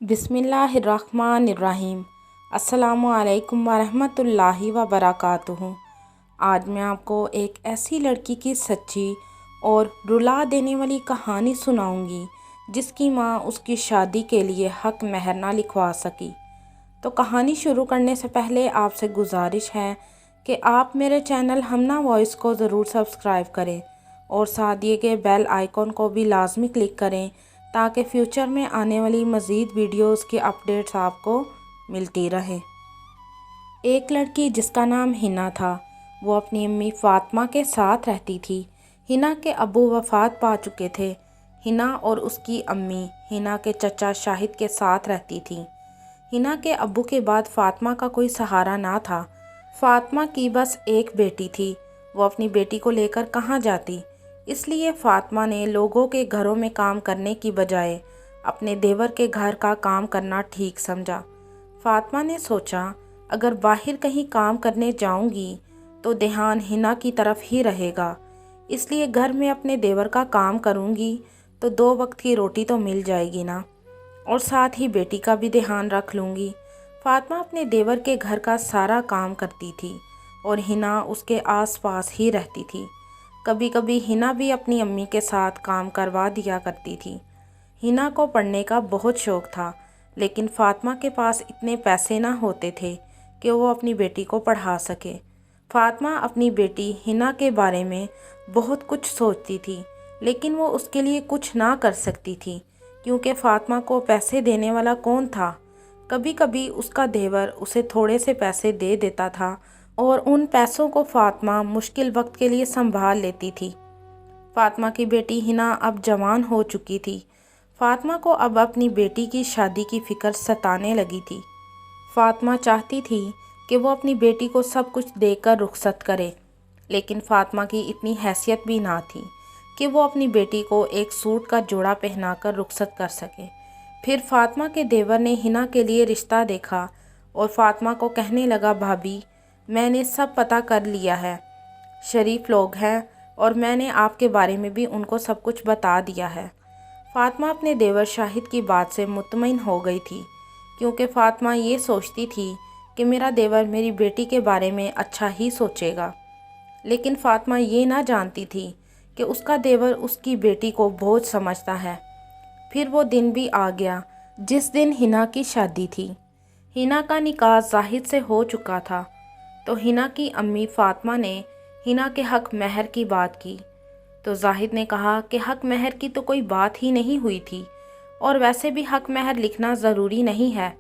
बिस्मिल्लाहिर्रहमानिर्रहीम। अस्सलामु अलैकुम वरहमतुल्लाहि वबरकातुहू। आज मैं आपको एक ऐसी लड़की की सच्ची और रुला देने वाली कहानी सुनाऊंगी जिसकी माँ उसकी शादी के लिए हक महर ना लिखवा सकी। तो कहानी शुरू करने से पहले आपसे गुजारिश है कि आप मेरे चैनल हमना वॉइस को ज़रूर सब्सक्राइब करें और साथ दिए गए बेल आइकॉन को भी लाजमी क्लिक करें ताकि फ्यूचर में आने वाली मज़ीद वीडियोस की अपडेट्स आपको मिलती रहे। एक लड़की जिसका नाम हिना था, वो अपनी अम्मी फ़ातिमा के साथ रहती थी। हिना के अब्बू वफ़ात पा चुके थे। हिना और उसकी अम्मी हिना के चचा शाहिद के साथ रहती थी। हिना के अब्बू के बाद फ़ातिमा का कोई सहारा ना था। फ़ातिमा की बस एक बेटी थी, वो अपनी बेटी को लेकर कहाँ जाती। इसलिए फ़ातिमा ने लोगों के घरों में काम करने की बजाय अपने देवर के घर का काम करना ठीक समझा। फ़ातिमा ने सोचा, अगर बाहर कहीं काम करने जाऊंगी तो ध्यान हिना की तरफ ही रहेगा, इसलिए घर में अपने देवर का काम करूंगी तो 2 वक्त की रोटी तो मिल जाएगी ना, और साथ ही बेटी का भी ध्यान रख लूँगी। फ़ातिमा अपने देवर के घर का सारा काम करती थी और हिना उसके आसपास ही रहती थी। कभी कभी हिना भी अपनी अम्मी के साथ काम करवा दिया करती थी। हिना को पढ़ने का बहुत शौक़ था, लेकिन फ़ातिमा के पास इतने पैसे ना होते थे कि वो अपनी बेटी को पढ़ा सके। फ़ातिमा अपनी बेटी हिना के बारे में बहुत कुछ सोचती थी, लेकिन वो उसके लिए कुछ ना कर सकती थी क्योंकि फ़ातिमा को पैसे देने वाला कौन था। कभी कभी उसका देवर उसे थोड़े से पैसे दे देता था और उन पैसों को फ़ातिमा मुश्किल वक्त के लिए संभाल लेती थी। फ़ातिमा की बेटी हिना अब जवान हो चुकी थी। फ़ातिमा को अब अपनी बेटी की शादी की फ़िक्र सताने लगी थी। फ़ातिमा चाहती थी कि वो अपनी बेटी को सब कुछ देकर रुखसत करे, लेकिन फ़ातिमा की इतनी हैसियत भी ना थी कि वो अपनी बेटी को एक सूट का जोड़ा पहनाकर रुखसत कर सके। फिर फ़ातिमा के देवर ने हिना के लिए रिश्ता देखा और फ़ातिमा को कहने लगा, भाभी मैंने सब पता कर लिया है, शरीफ लोग हैं और मैंने आपके बारे में भी उनको सब कुछ बता दिया है। फ़ातिमा अपने देवर शाहिद की बात से मुतमईन हो गई थी, क्योंकि फ़ातिमा ये सोचती थी कि मेरा देवर मेरी बेटी के बारे में अच्छा ही सोचेगा। लेकिन फ़ातिमा ये ना जानती थी कि उसका देवर उसकी बेटी को बोझ समझता है। फिर वो दिन भी आ गया जिस दिन हिना की शादी थी। हिना का निकाह जाहिद से हो चुका था, तो हिना की अम्मी फ़ातिमा ने हिना के हक महर की बात की तो जाहिद ने कहा कि हक महर की तो कोई बात ही नहीं हुई थी और वैसे भी हक महर लिखना ज़रूरी नहीं है।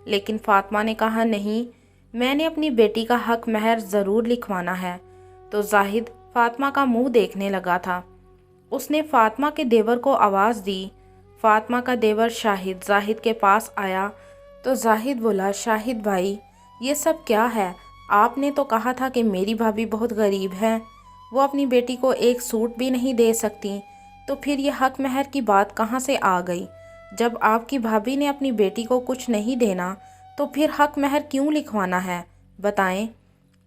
लेकिन फ़ातिमा ने कहा, नहीं, मैंने अपनी बेटी का हक महर ज़रूर लिखवाना है। तो जाहिद फ़ातिमा का मुंह देखने लगा था। उसने फ़ातिमा के देवर को आवाज़ दी। फ़ातिमा का देवर शाहिद जाहिद के पास आया तो जाहिद बोला, शाहिद भाई ये सब क्या है? आपने तो कहा था कि मेरी भाभी बहुत गरीब है, वो अपनी बेटी को एक सूट भी नहीं दे सकती, तो फिर ये हक महर की बात कहाँ से आ गई? जब आपकी भाभी ने अपनी बेटी को कुछ नहीं देना तो फिर हक महर क्यों लिखवाना है, बताएं।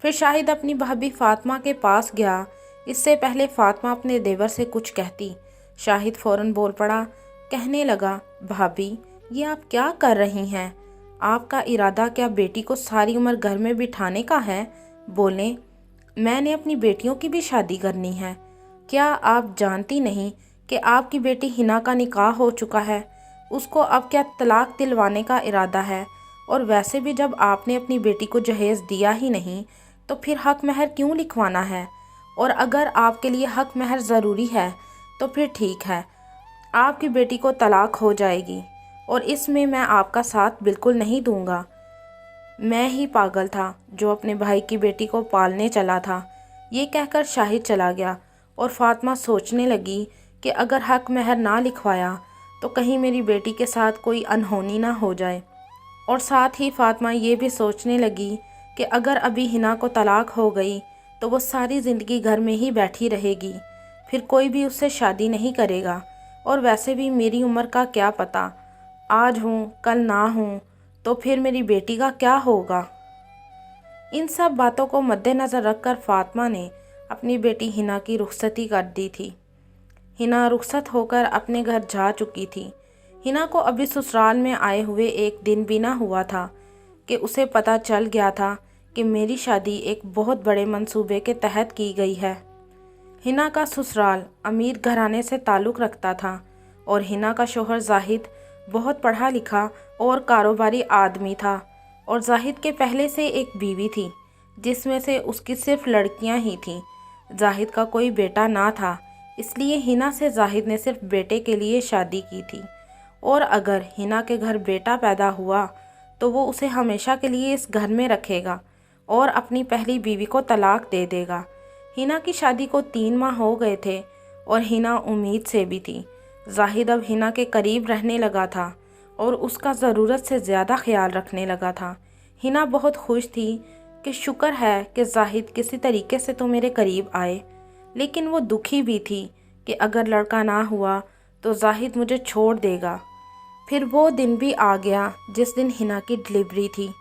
फिर शाहिद अपनी भाभी फ़ातिमा के पास गया। इससे पहले फ़ातिमा अपने देवर से कुछ कहती, शाहिद फ़ौरन बोल पड़ा, कहने लगा, भाभी ये आप क्या कर रही हैं? आपका इरादा क्या बेटी को सारी उम्र घर में बिठाने का है? बोलें, मैंने अपनी बेटियों की भी शादी करनी है। क्या आप जानती नहीं कि आपकी बेटी हिना का निकाह हो चुका है? उसको अब क्या तलाक दिलवाने का इरादा है? और वैसे भी जब आपने अपनी बेटी को जहेज़ दिया ही नहीं तो फिर हक महर क्यों लिखवाना है? और अगर आपके लिए हक महर ज़रूरी है तो फिर ठीक है, आपकी बेटी को तलाक हो जाएगी और इसमें मैं आपका साथ बिल्कुल नहीं दूंगा। मैं ही पागल था जो अपने भाई की बेटी को पालने चला था। ये कहकर शाहिद चला गया और फ़ातिमा सोचने लगी कि अगर हक महर ना लिखवाया तो कहीं मेरी बेटी के साथ कोई अनहोनी ना हो जाए। और साथ ही फ़ातिमा ये भी सोचने लगी कि अगर अभी हिना को तलाक हो गई तो वो सारी ज़िंदगी घर में ही बैठी रहेगी, फिर कोई भी उससे शादी नहीं करेगा। और वैसे भी मेरी उम्र का क्या पता, आज हूँ कल ना हूँ, तो फिर मेरी बेटी का क्या होगा। इन सब बातों को मद्देनज़र रखकर फ़ातिमा ने अपनी बेटी हिना की रुखसती कर दी थी। हिना रुखसत होकर अपने घर जा चुकी थी। हिना को अभी ससुराल में आए हुए एक दिन भी ना हुआ था कि उसे पता चल गया था कि मेरी शादी एक बहुत बड़े मंसूबे के तहत की गई है। हिना का ससुराल अमीर घराने से ताल्लुक़ रखता था और हिना का शौहर जाहिद बहुत पढ़ा लिखा और कारोबारी आदमी था और जाहिद के पहले से एक बीवी थी जिसमें से उसकी सिर्फ लड़कियां ही थीं। जाहिद का कोई बेटा ना था, इसलिए हिना से जाहिद ने सिर्फ बेटे के लिए शादी की थी और अगर हिना के घर बेटा पैदा हुआ तो वो उसे हमेशा के लिए इस घर में रखेगा और अपनी पहली बीवी को तलाक दे देगा। हिना की शादी को 3 माह हो गए थे और हिना उम्मीद से भी थी। जाहिद अब हिना के करीब रहने लगा था और उसका ज़रूरत से ज़्यादा ख्याल रखने लगा था। हिना बहुत खुश थी कि शुक्र है कि जाहिद किसी तरीके से तो मेरे करीब आए, लेकिन वो दुखी भी थी कि अगर लड़का ना हुआ तो जाहिद मुझे छोड़ देगा। फिर वो दिन भी आ गया जिस दिन हिना की डिलीवरी थी।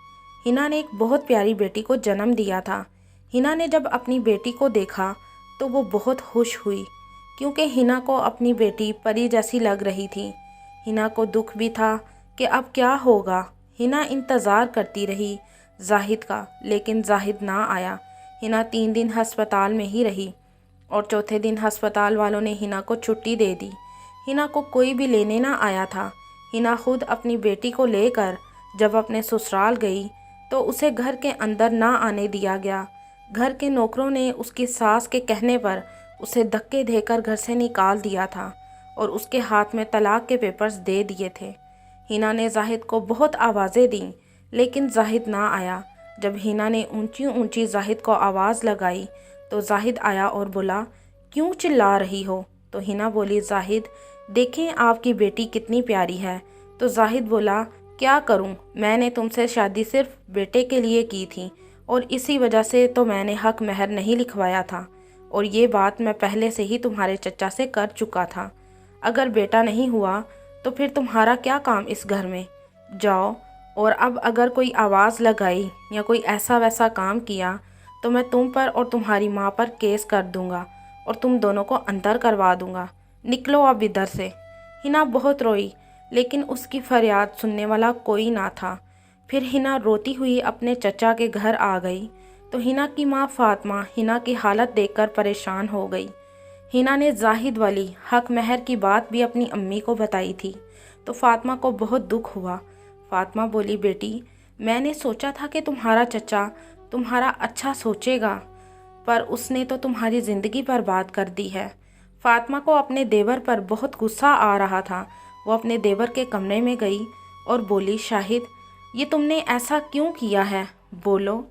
हिना ने एक बहुत प्यारी बेटी को जन्म दिया था। हिना ने जब अपनी बेटी को देखा तो वो बहुत खुश हुई क्योंकि हिना को अपनी बेटी परी जैसी लग रही थी। हिना को दुख भी था कि अब क्या होगा। हिना इंतज़ार करती रही जाहिद का, लेकिन जाहिद ना आया। हिना 3 दिन हस्पताल में ही रही और चौथे दिन हस्पताल वालों ने हिना को छुट्टी दे दी। हिना को कोई भी लेने ना आया था। हिना खुद अपनी बेटी को लेकर जब अपने ससुराल गई तो उसे घर के अंदर ना आने दिया गया। घर के नौकरों ने उसकी सास के कहने पर उसे धक्के देकर घर से निकाल दिया था और उसके हाथ में तलाक के पेपर्स दे दिए थे। हिना ने जाहिद को बहुत आवाज़ें दी, लेकिन जाहिद ना आया। जब हिना ने ऊंची ऊंची जाहिद को आवाज़ लगाई तो जाहिद आया और बोला, क्यों चिल्ला रही हो? तो हिना बोली, जाहिद देखें आपकी बेटी कितनी प्यारी है। तो जाहिद बोला, क्या करूं, मैंने तुमसे शादी सिर्फ बेटे के लिए की थी और इसी वजह से तो मैंने हक महर नहीं लिखवाया था और ये बात मैं पहले से ही तुम्हारे चचा से कर चुका था। अगर बेटा नहीं हुआ तो फिर तुम्हारा क्या काम इस घर में? जाओ, और अब अगर कोई आवाज़ लगाई या कोई ऐसा वैसा काम किया तो मैं तुम पर और तुम्हारी माँ पर केस कर दूंगा और तुम दोनों को अंदर करवा दूंगा। निकलो अब इधर से। हिना बहुत रोई, लेकिन उसकी फरियाद सुनने वाला कोई ना था। फिर हिना रोती हुई अपने चचा के घर आ गई तो हिना की माँ फातिमा हिना की हालत देखकर परेशान हो गई। हिना ने जाहिद वाली हक महर की बात भी अपनी अम्मी को बताई थी तो फातिमा को बहुत दुख हुआ। फातिमा बोली, बेटी मैंने सोचा था कि तुम्हारा चचा तुम्हारा अच्छा सोचेगा, पर उसने तो तुम्हारी ज़िंदगी बर्बाद कर दी है। फातिमा को अपने देवर पर बहुत गुस्सा आ रहा था। वो अपने देवर के कमरे में गई और बोली, शाहिद ये तुमने ऐसा क्यों किया है? बोलो,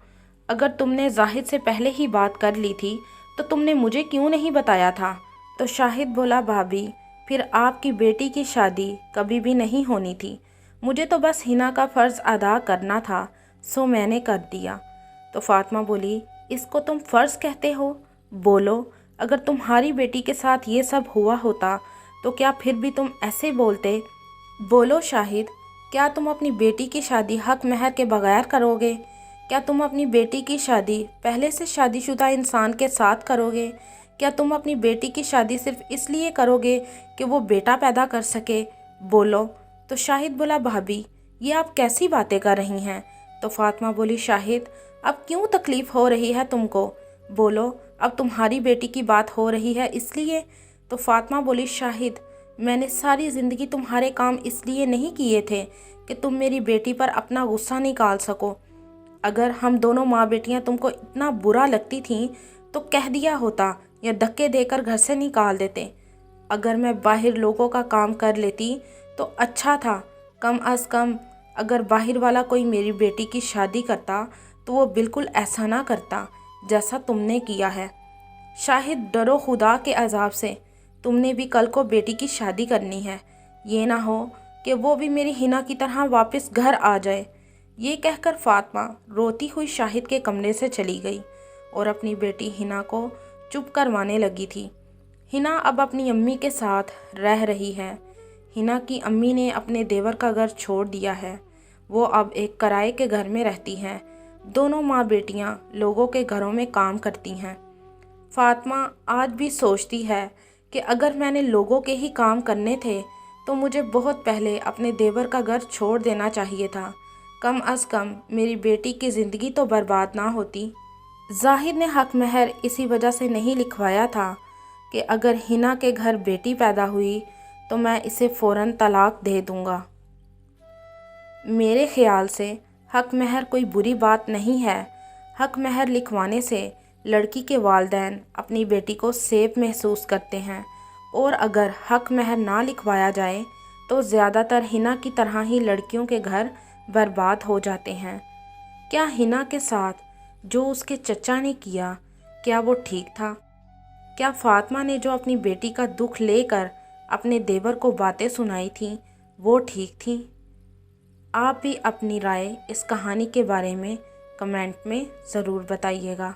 अगर तुमने जाहिद से पहले ही बात कर ली थी तो तुमने मुझे क्यों नहीं बताया था? तो शाहिद बोला, भाभी फिर आपकी बेटी की शादी कभी भी नहीं होनी थी। मुझे तो बस हिना का फ़र्ज़ अदा करना था, सो मैंने कर दिया। तो फातिमा बोली, इसको तुम फ़र्ज़ कहते हो? बोलो, अगर तुम्हारी बेटी के साथ ये सब हुआ होता तो क्या फिर भी तुम ऐसे बोलते? बोलो शाहिद, क्या तुम अपनी बेटी की शादी हक महर के बगैर करोगे? क्या तुम अपनी बेटी की शादी पहले से शादीशुदा इंसान के साथ करोगे? क्या तुम अपनी बेटी की शादी सिर्फ इसलिए करोगे कि वो बेटा पैदा कर सके? बोलो। तो शाहिद बोला, भाभी ये आप कैसी बातें कर रही हैं? तो फातिमा बोली, शाहिद अब क्यों तकलीफ़ हो रही है तुमको? बोलो, अब तुम्हारी बेटी की बात हो रही है इसलिए? तो फातिमा बोली, शाहिद मैंने सारी ज़िंदगी तुम्हारे काम इसलिए नहीं किए थे कि तुम मेरी बेटी पर अपना गुस्सा निकाल सको। अगर हम दोनों माँ बेटियाँ तुमको इतना बुरा लगती थीं तो कह दिया होता या धक्के देकर घर से निकाल देते। अगर मैं बाहर लोगों का काम कर लेती तो अच्छा था। कम अज़ कम अगर बाहर वाला कोई मेरी बेटी की शादी करता तो वो बिल्कुल ऐसा ना करता जैसा तुमने किया है। शाहिद डरो खुदा के अज़ाब से, तुमने भी कल को बेटी की शादी करनी है। ये ना हो कि वो भी मेरी हिना की तरह वापस घर आ जाए। ये कहकर फातिमा रोती हुई शाहिद के कमरे से चली गई और अपनी बेटी हिना को चुप करवाने लगी थी। हिना अब अपनी अम्मी के साथ रह रही है। हिना की अम्मी ने अपने देवर का घर छोड़ दिया है। वो अब एक किराए के घर में रहती हैं। दोनों माँ बेटियाँ लोगों के घरों में काम करती हैं। फातिमा आज भी सोचती है कि अगर मैंने लोगों के ही काम करने थे तो मुझे बहुत पहले अपने देवर का घर छोड़ देना चाहिए था। कम अज़ कम मेरी बेटी की ज़िंदगी तो बर्बाद ना होती। ज़ाहिर ने हक महर इसी वजह से नहीं लिखवाया था कि अगर हिना के घर बेटी पैदा हुई तो मैं इसे फ़ौरन तलाक दे दूँगा। मेरे ख़्याल से हक महर कोई बुरी बात नहीं है। हक महर लिखवाने से लड़की के वालिदैन अपनी बेटी को सेफ महसूस करते हैं, और अगर हक महर ना लिखवाया जाए तो ज़्यादातर हिना की तरह ही लड़कियों के घर बर्बाद हो जाते हैं। क्या हिना के साथ जो उसके चचा ने किया, क्या वो ठीक था? क्या फातिमा ने जो अपनी बेटी का दुख लेकर अपने देवर को बातें सुनाई थीं वो ठीक थी? आप भी अपनी राय इस कहानी के बारे में कमेंट में ज़रूर बताइएगा।